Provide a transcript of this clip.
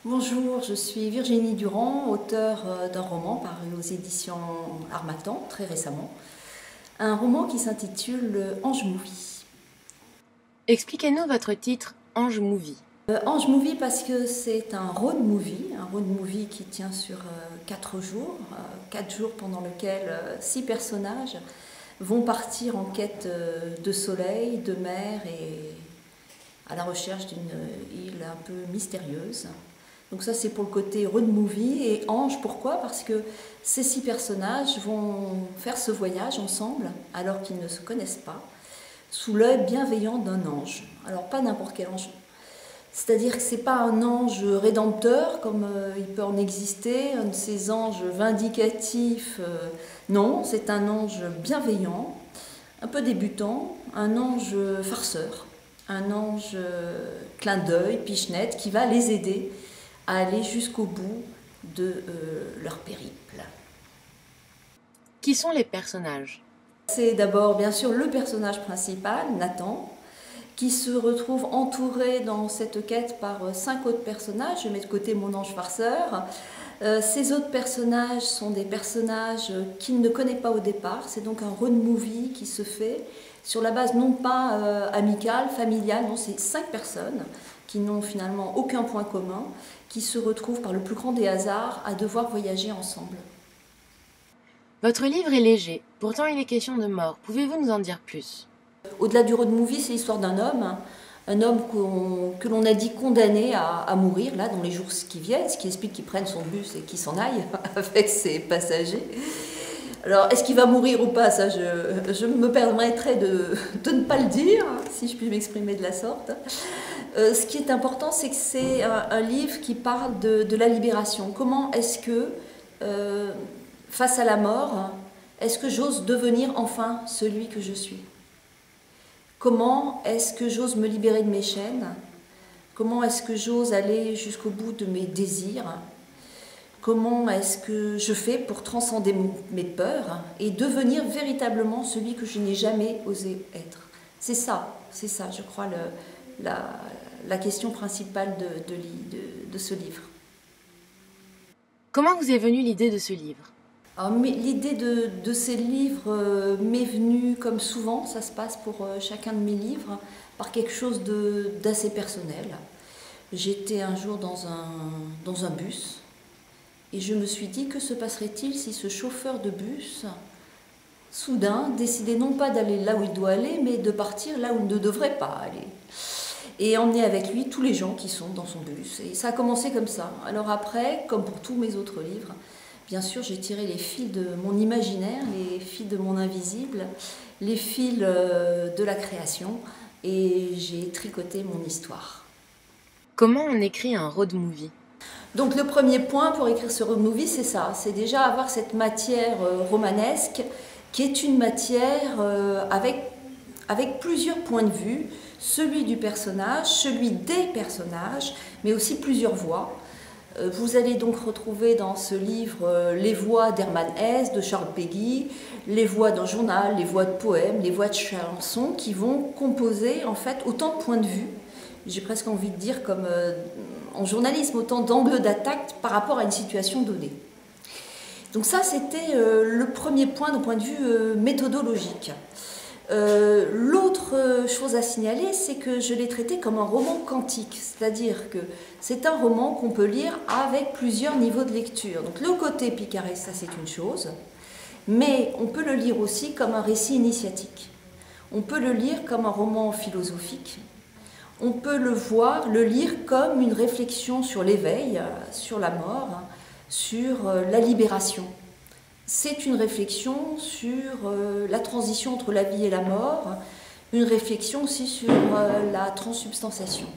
Bonjour, je suis Virginie Durand, auteure d'un roman paru aux éditions Harmattan très récemment. Un roman qui s'intitule Ange Movie. Expliquez-nous votre titre Ange Movie. Ange Movie parce que c'est un road movie qui tient sur 4 jours, 4 jours pendant lesquels 6 personnages vont partir en quête de soleil, de mer et à la recherche d'une île un peu mystérieuse. Donc ça c'est pour le côté road movie. Et Ange, pourquoi? Parce que ces 6 personnages vont faire ce voyage ensemble alors qu'ils ne se connaissent pas, sous l'œil bienveillant d'un ange. Alors pas n'importe quel ange. C'est-à-dire que ce n'est pas un ange rédempteur, comme il peut en exister, un de ces anges vindicatifs. Non, c'est un ange bienveillant, un peu débutant, un ange farceur, un ange clin d'œil, pichenette, qui va les aider à aller jusqu'au bout de leur périple. Qui sont les personnages? C'est d'abord, bien sûr, le personnage principal, Nathan, qui se retrouve entouré dans cette quête par 5 autres personnages. Je mets de côté mon ange farceur. Ces autres personnages sont des personnages qu'il ne connaît pas au départ. C'est donc un road movie qui se fait sur la base non pas amicale, familiale, non, c'est 5 personnes qui n'ont finalement aucun point commun, qui se retrouvent par le plus grand des hasards à devoir voyager ensemble. Votre livre est léger, pourtant il est question de mort. Pouvez-vous nous en dire plus? Au-delà du road movie, c'est l'histoire d'un homme que l'on a dit condamné à mourir, là, dans les jours qui viennent, ce qui explique qu'il prenne son bus et qu'il s'en aille avec ses passagers. Alors, est-ce qu'il va mourir ou pas? Ça, je me permettrai de ne pas le dire, si je puis m'exprimer de la sorte. Ce qui est important, c'est que c'est un livre qui parle de la libération. Comment est-ce que, face à la mort, est-ce que j'ose devenir enfin celui que je suis? Comment est-ce que j'ose me libérer de mes chaînes? Comment est-ce que j'ose aller jusqu'au bout de mes désirs? Comment est-ce que je fais pour transcender mes peurs et devenir véritablement celui que je n'ai jamais osé être? C'est ça, je crois, la question principale de ce livre. Comment vous est venue l'idée de ce livre? L'idée de ces livres m'est venue, comme souvent, ça se passe pour chacun de mes livres, par quelque chose d'assez personnel. J'étais un jour dans un bus et je me suis dit, que se passerait-il si ce chauffeur de bus, soudain, décidait non pas d'aller là où il doit aller, mais de partir là où il ne devrait pas aller. Et emmener avec lui tous les gens qui sont dans son bus. Et ça a commencé comme ça. Alors après, comme pour tous mes autres livres, bien sûr, j'ai tiré les fils de mon imaginaire, les fils de mon invisible, les fils de la création, et j'ai tricoté mon histoire. Comment on écrit un road movie? Donc le premier point pour écrire ce road movie, c'est ça. C'est déjà avoir cette matière romanesque, qui est une matière avec plusieurs points de vue, celui du personnage, celui des personnages, mais aussi plusieurs voix. Vous allez donc retrouver dans ce livre les voix d'Hermann Hesse, de Charles Péguy, les voix d'un journal, les voix de poèmes, les voix de chansons qui vont composer en fait autant de points de vue, j'ai presque envie de dire comme en journalisme, autant d'angles d'attaque par rapport à une situation donnée. Donc ça c'était le premier point d'un point de vue méthodologique. L'autre chose à signaler, c'est que je l'ai traité comme un roman quantique, c'est-à-dire que c'est un roman qu'on peut lire avec plusieurs niveaux de lecture. Donc le côté picaresque, ça c'est une chose, mais on peut le lire aussi comme un récit initiatique. On peut le lire comme un roman philosophique. On peut le lire comme une réflexion sur l'éveil, sur la mort, sur la libération. C'est une réflexion sur la transition entre la vie et la mort, une réflexion aussi sur la transsubstantiation.